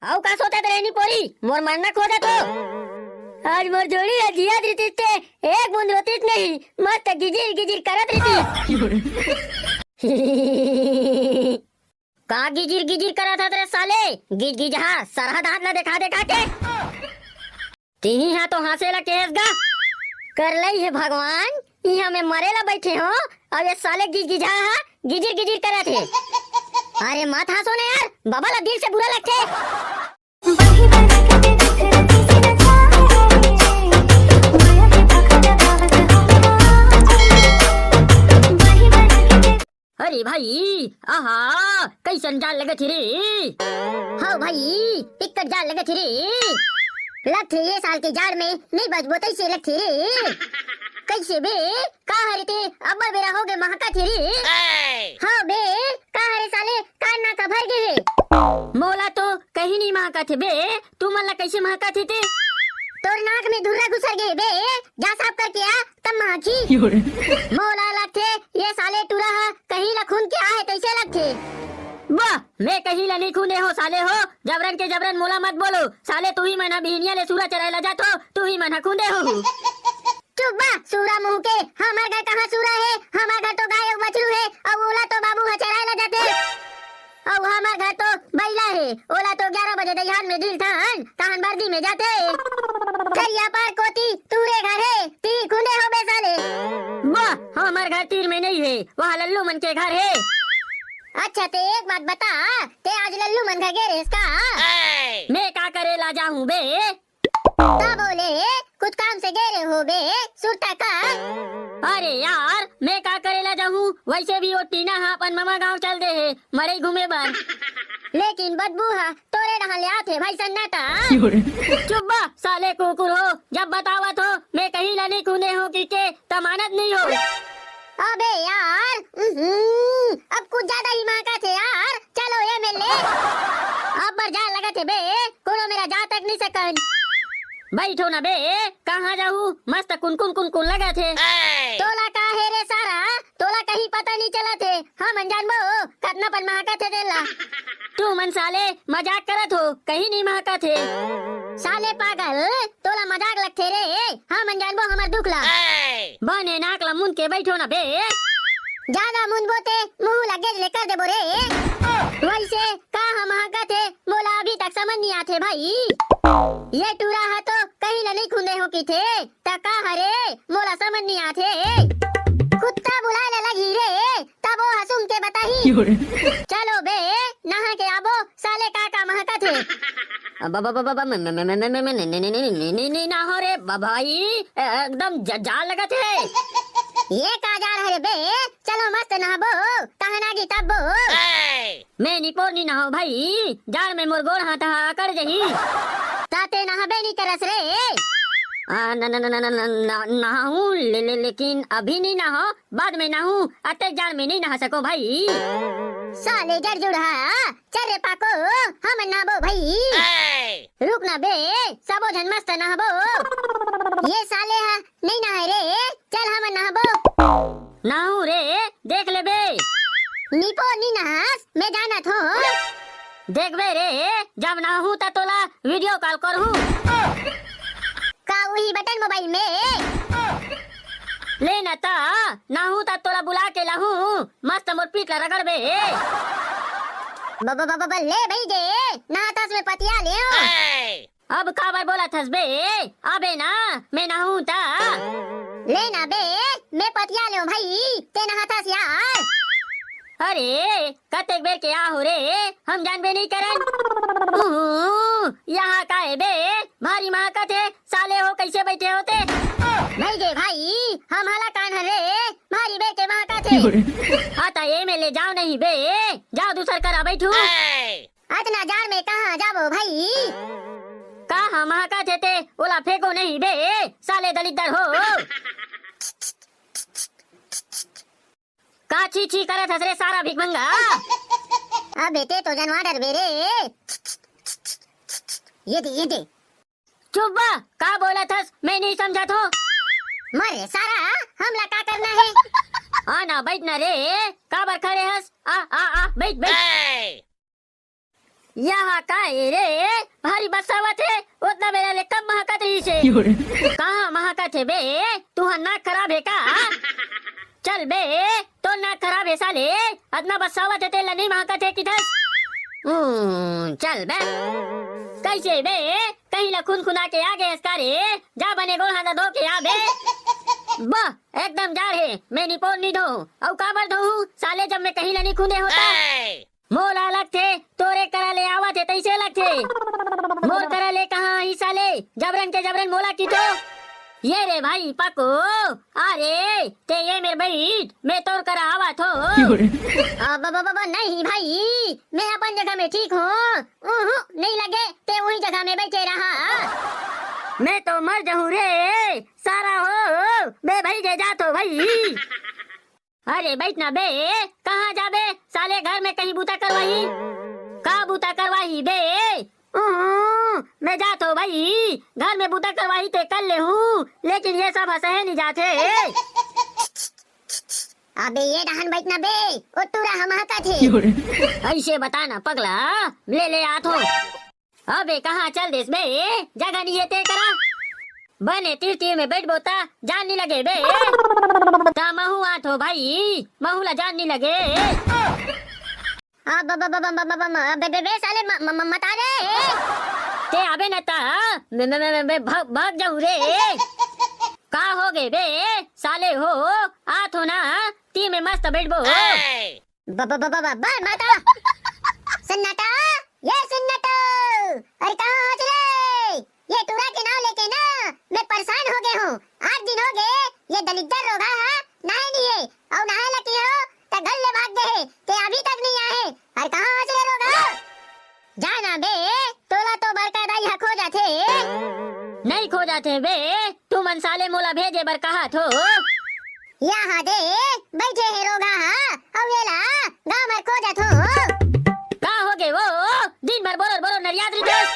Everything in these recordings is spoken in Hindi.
आव का सोता रहनी पोरी मोर मरना खोदा तो आज मोर जोड़ी जियाद रीति ते एक बूंद रोतीत नहीं मस्त गिजिर गिजिर करत रीति का गिजिर गिजिर करत हत रे साले गिज गिज हा सरहद हाथ ला देखा देखा के तीही हा तो हंसेला केस गा कर लई है भगवान यहाँ में मरेला बैठे हो और ये साले गिज गिजा हा गिजिर गिजिर करत है। अरे मत हंसो ना यार बाबा ला दिल से बुरा लगते। अरे भाई आहा कैसन जाल लगत रे हाँ भाई पिक्कर जाल लगत रे लगथे ये साल के जाड़ में नहीं बचबो तैसे लगथे रे कैसे बे का हरे ते अब्बर बेरा हो गए महका थे रे हाँ बे का हरे साले कान ना का भर गए मोला तो कहीं नहीं महका थे बे तू मन ला कैसे महका थे ते तोर नाक में धुर्रा घुसर गए बे जा साफ करके आ तब महकी मोला लगथे ये साले टूरा कहीं ला खून के आए कैसे लगथे वाह मैं कहीं ला नहीं खूने हो साले हो जबरन के जबरन मोला मत बोलो साले तू ही मना बिहनिया ले सूरा चरायला जातो तू ही मना खूंदे हो चुप बा सूरा मुंह के हमार घर कहाँ सूरा है हमार घर तो गाय और बछरू है और ओला तो बाबू चरायला जाते और हमार घर तो बैला है ओला तो 11 बजे दहियान में ढील थान तहन बर्दी में जाते करिया पार कोती तूरे घर है तीर खुंदे हो बे साले वाह हमार घर तीर में नहीं है वहाँ लल्लू मन के घर है। अच्छा ते एक बात बता ते आज लल्लू मन का गेरे इसका मैं का करे ला जाऊं बे ता बोले कुछ काम से गेरे हो बे सुरता का अरे यार मैं का करे ला जाऊं वैसे भी वो टीना हा अपन मामा गांव चल दे है मरे घूमे बार लेकिन बदबू हा तोरे रहा ले आते भाई सन्नाटा चुप बा साले कुकुर हो जब बतावत हो मैं कहीं ला नहीं कूदे हो कि के तमानत नहीं हो अबे यार अब कुछ ज्यादा ही महका थे यार चलो ये मिल ले अब बर जा लगा थे बे कोनो मेरा जा तक नहीं सकन बैठो ना बे कहाँ जाऊँ मस्त कुनकुन कुनकुन लगा थे तोला का है रे सारा तोला कहीं पता नहीं चला थे हम अनजान बो कतना पन महका थे तेला तू मन साले मजाक करत हो कहीं नहीं महका थे साले पागल तोला मजाक लगते रे हम अनजान बो हमार दुखला बने नाक ला मुन के बैठो ना बे ज्यादा मुन बोते मुंह लगे लेकर दे बोरे वैसे का हम महका थे बोला अभी तक समझ नहीं आते भाई ये टूरा है तो कहीं न नहीं खुंदे हो की थे तका हरे मोला समझ नहीं आते कुत्ता बुलाने लगी रे तब वो हंसुम के बताही चलो बे नहा के आबो साले काका महका थे ना हो रे भाई एकदम जाल लगा थे ये का जाल है बे चलो मस्त नहाबो तहनागी तब्बो मैं निपोर नहीं नहाओ भाई जाल में मोर गोड़ हाथ कर जही ताते नहाबे नहीं करस रे नहाऊं लेकिन अभी नहीं नहा बाद में नहाऊं अते जाल में नहीं नहा सको भाई साले जड़ जुड़ा चल रे पाको हम नहाबो भाई रुक ना बे सबो जन मस्त नहाबो ये साले नहीं नहाए रे चल हम नहाबो नहाऊं रे देख ले बे निपो नहीं नहास मैं जाना थो देख बे रे जब नहाऊं ता तोला वीडियो कॉल करूं का वही बटन मोबाइल में लेना ता नहाऊं ता तोला बुला के लाहूं मस्त मोर पीठ ला रगड़ बे बाबा ले भाई जे नहातास में पतिया ले अब काबर बोला थस बे अबे ना मैं नहाऊं ता लेना बे मैं पतिया ले भाई ते नहातास यार अरे कतेक बेर के आहू रे हम जानबे नहीं करन यहाँ का है बे भारी माँ का थे साले हो कैसे बैठे होते नहीं गे भाई हम हला कान रे भारी बे के माँ का थे आता ये में ले जाओ नहीं बे जाओ दूसर करा बैठू अतना जार में कहाँ जाबो भाई कहाँ महका थे ओला फेंको नहीं बे साले दलितर हो का ची ची करत हस रे सारा भिखमंगा अब बेटे तो जनवाडर बेरे ये दे चुप बा का बोला थस मैं नहीं समझा तो मरे सारा हमला का करना है आना बैठना रे काबर खड़े हस आ बैठ यहाँ का है रे भारी बसावा थे उतना मेरा ले कम महकत रही से कहाँ महकत है बे तू नाक खराब है का चल बे तो नाक खराब है साले अदना बसावा थे तेला नहीं महकत है किधर चल बे कैसे बे कहीं ला खून खुना के आगे अस्कारे जा बने गोल हाथ धो के आ बे वाह एकदम जा रहे मैं निपोन नहीं धो औ काबर धो साले जब मैं कहीं ला नहीं खूने होता मोल अलग थे तोरे करा ले आवा थे तैसे अलग थे मोल करा ले कहाँ ही साले जबरन के जबरन मोला की तो ये रे भाई पाको अरे ते ये मेरे भाई मैं तोर करा आवा थो बाबा नहीं भाई मैं अपन जगह में ठीक हूँ नहीं लगे ते वही जगह में बैठे रहा मैं तो मर जाऊँ रे सारा हो बे भाई जे जा तो भाई अरे बैठना बे कहाँ जाबे साले घर में कहीं बूता करवाही का बूता करवाही बे मैं जाता हूँ भाई घर में बूता करवाही ते कर ले हूँ लेकिन ये सब सहे नहीं जाते अबे ये डहन बैठना बे ओ तूरा हम हका थे ऐसे बताना पगला ले आतो अबे कहाँ चल देस बे जगह नहीं है ते करा बने तीर में बैठ बोता जान नहीं लगे बे ता महू आतो भाई महू ला जान नहीं लगे बे साले मत आ रे ते अबे नता मैं भाग जाऊं रे का हो गए बे साले हो आतो ना ती में मस्त बैठ बो माता सन्नाटा ये सन्नाटा अरे कहाँ चले ये टूरा के नाम लेके ना मैं परेशान हो गए हूँ 8 दिन हो गए ये दलिद्दर रोगा नहाए नहीं है और नहाए लगी हो तो घर ले भाग गए ते अभी तक नहीं आए अरे कहाँ चले रोगा जाना बे तोला तो बरका दाई खो जाते नहीं खो जाते बे तू मनसाले मोला भेजे बर कहा थो यहाँ दे बैठे है रोगा अब येला गाँव में खो जातो का हो गए वो दिन भर बोलो नरियाद रितेश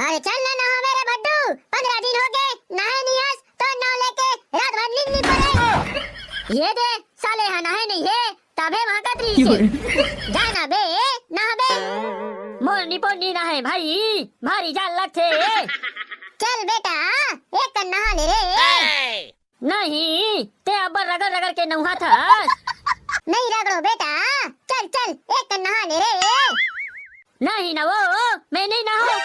अरे चल ना मेरे बड्डू 15 दिन हो गए नहाए नहीं हस तो नाव लेके रात भर नींद नहीं पड़े ये दे साले नहाए नहीं है तबे वहाँ कतरी से जाना बे नहा बे मोर निपोन नहीं नहाए भाई भारी जान लगते चल बेटा एक कर नहा ले रे नहीं ते अब्बर रगड़ के नहा था नहीं रगड़ो बेटा चल एक कर नहा ले रे नहीं ना वो मैं नहीं नहाऊं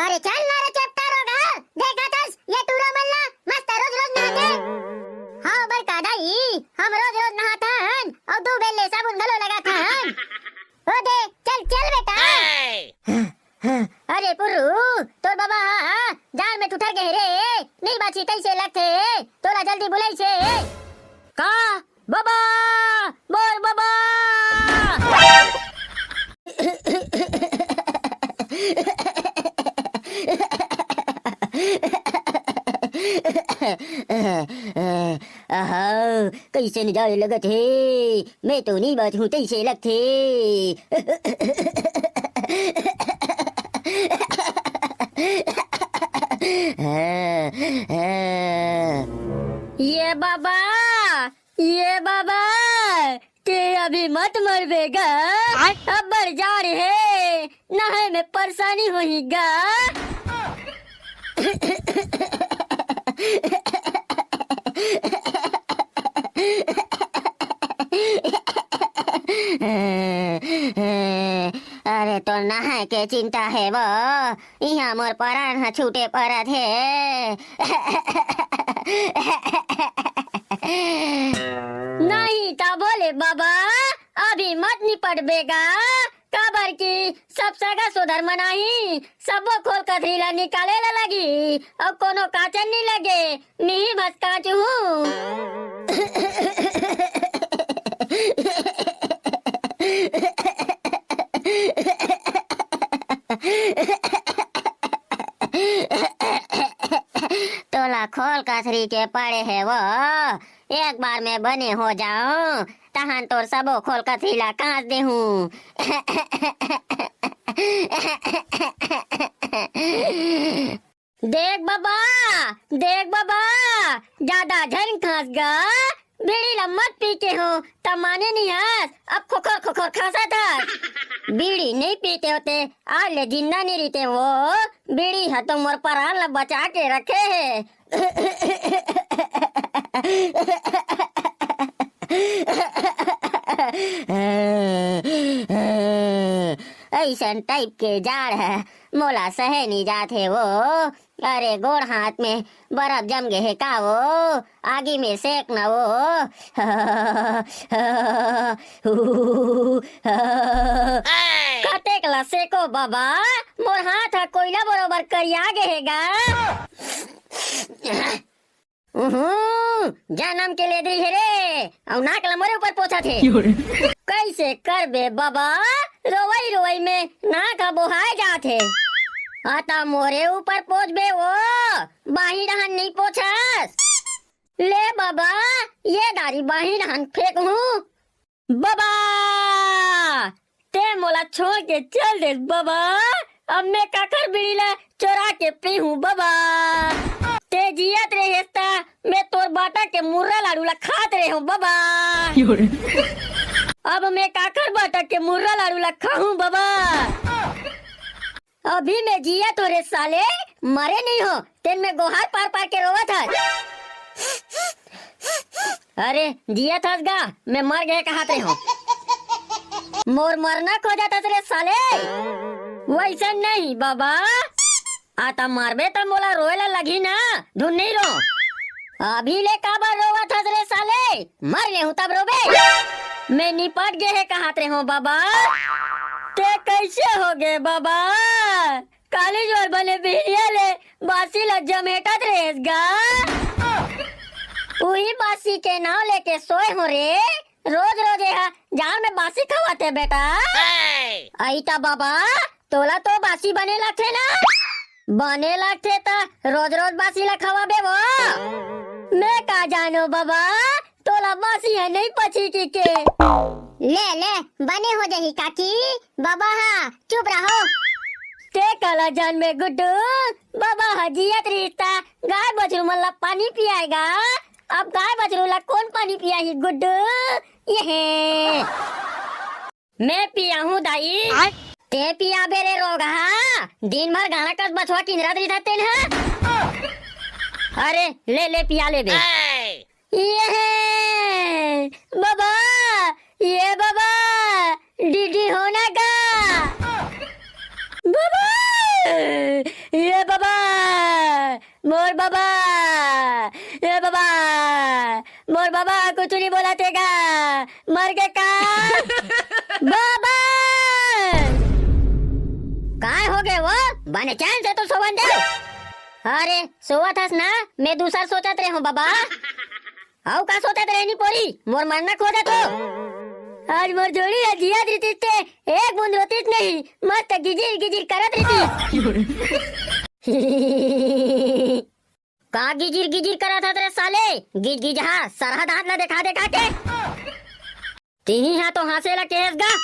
अरे चल ना रे चपटा रोगा देखा तस ये टूरा मल्ला मस्त रोज नहाते हाँ बरका दाई हम रोज नहाता हन और 2 बेले साबुन गलो लगाता हन ओ दे चल बेटा अरे पुर्रू तो बाबा जाल में ठुठर गए रे नहीं बाची तैसे लगते तोला जल्दी बुलाई से का बाबा बोल बाबा कैसे नजारे लगे थे मैं तो नहीं बात हूँ कैसे लगते ये बाबा ते अभी मत मरवेगा अब बढ़ जा रहे नहाए में परेशानी होईगा अरे तो नहाए के चिंता है वो यहाँ मोर परान छूटे पड़ा थे नहीं ता बोले बाबा अभी मत निपट बेगा काबर की सब सगा सुधर मनाही सबो खोल कथरीला निकाले ला लगी अब कोनो काचन नहीं लगे नहीं बस काच तोला खोल कथरी के पड़े है वो एक बार में बने हो जाऊं तहन तोर सबो खोल कथरीला कांच दे हूँ देख बाबा ज्यादा झन खास गा बीड़ी ला मत पीते हो तब माने नहीं आज अब खोखर खोखर खासा था। बीड़ी नहीं पीते होते आज ले जिंदा नहीं रहते वो। बीड़ी है तो मोर प्राण ला बचा के रखे है। ऐसा टाइप के जाड़ है मोला सहे नहीं जाते वो। अरे गोड़ हाथ में बर्फ जम गए है का वो, आगे में सेक ना वो। कतेक ला सेको बाबा, मोर हाथ है कोयला बरोबर करिया गएगा। जन्म के ले दी है रे और नाक ला मोरे ऊपर पोछा थे। कैसे कर बे बाबा, रोवई रोवई में नाक बोहाए जाते। आता मोरे ऊपर पोछ बे वो, बाही डहन नहीं पोछस। ले बाबा ये दारी बाही डहन फेंक हूँ। बाबा ते मोला छोड़ के चल दे बाबा, अब मैं काकर बीड़ी ला चोरा के पी हूँ बाबा। ते जियत रहे ता मैं तोर बाटा के मुर्रा लाडू ला खात रहे हूँ बाबा। अब मैं काकर बाटा के मुर्रा लाडू ला खाऊं बाबा। अभी मैं जिया तो रे साले, मरे नहीं हो तेन में गोहार पार पार के रोवा था। अरे जिया था गा, मैं मर गए कहा थे हो। मोर मरना खो जाता रे साले। वैसा नहीं बाबा, आता मारबे तो मोला रोएला लगी ना, धुन नहीं रो। अभी ले काबर रोवा था रे साले, मर ले हूँ तब रोबे। मैं निपट गए है कहा थे हो बाबा। ते कैसे हो गए बाबा, काली जोर बने बिहिया ले बासी ला जमेटत रहेगा। वही बासी के नाव लेके सोए हो रे, रोज रोज यहाँ जान में बासी खवाते बेटा। आईता बाबा तोला तो बासी बने लगते ना, बने लगते ता रोज रोज बासी ला खवाबे वो। मैं का जानो बाबा, तोला बासी है नहीं पची के। ले ले बने हो जाही काकी बाबा। हाँ चुप रहो। ते काला जान में गुड्डू बाबा हजियत रिश्ता गाय बछरू मल्ला पानी पियाएगा। अब गाय बछरू ला कौन पानी पियाही गुड्डू? ये मैं पिया हूँ दाई, ते पिया बेरे रोगा। दिन भर गाना कस बछवा किंजरा रहते हैं। अरे ले ले पिया ले बे। ये बाबा, ये बाबा दीदी होना का बाबा। ये बाबा मोर बाबा, ये बाबा मोर बाबा कुछ नहीं बोला तेगा, मर गए का बाबा। काय हो गए वो, बने चैन से तो सोवन दे। अरे सोवा था ना, मैं दूसरा सोचत रहे हूँ बाबा। आओ का सोचत रहनी पोरी, मोर मरना खोजा तो। आज मोर जोड़ी जिया रहती थे, एक बूंद रोती नहीं, मस्त गिजिर गिजिर करत रहती। का गिजिर गिजिर करत था तेरे साले, गिज गिज हा सरहद हाथ ला देखा देखा के। तीही हा तो हासे ला केस गा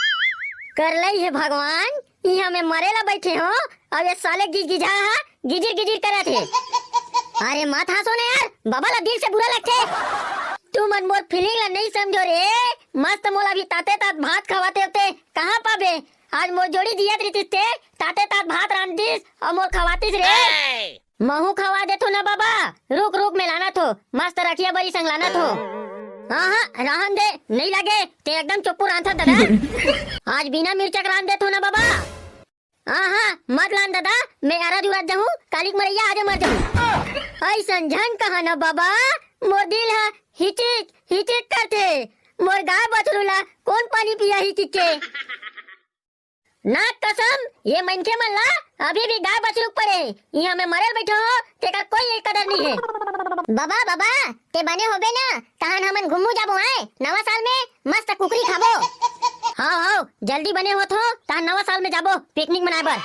कर लई है भगवान। यहाँ में मरे ला बैठे हो, अब ये साले गिज गिज हा गिजिर गिजिर करत है। अरे मत हंसो ना यार, बाबा ला दिल से बुरा लगते। तू मन मोर फीलिंग ला नहीं समझो रे। मस्त मोला भी ताते तात भात खवाते होते, कहाँ पाबे। आज मोर जोड़ी जियत रहती थे, ताते तात भात रांधतीस और मोर खवातीस रे। महू खवा दे तो ना बाबा, रुक रुक में लाना थो, मस्त रखिया बड़ी संग लाना थो। हाँ हाँ रहन दे, नहीं लगे ते एकदम चुप्पू रांधा दादा। आज बिना मिर्चक रांध दे तो ना बाबा। हाँ हाँ मत लान दादा, मैं अरज उड़ात जाऊँ, कालिक मरैया आज मर जाऊँ। ऐसा झन कहा ना बाबा, मोर दिल है हिचिक हिचिक करते। मोर गाय बछरूला कौन पानी पिया हिचिक के। नाक कसम ये मनके मल्ला अभी भी गाय बछरू पड़े, यहाँ में मरल बैठो हो, तेका कोई एक कदर नहीं है। बाबा बाबा ते बने होबे ना, तहन हमन घुमू जाबो आए नवा साल में मस्त कुकरी खाबो। हाँ हाँ जल्दी बने हो तो तहन नवा साल में जाबो पिकनिक मनाए बर।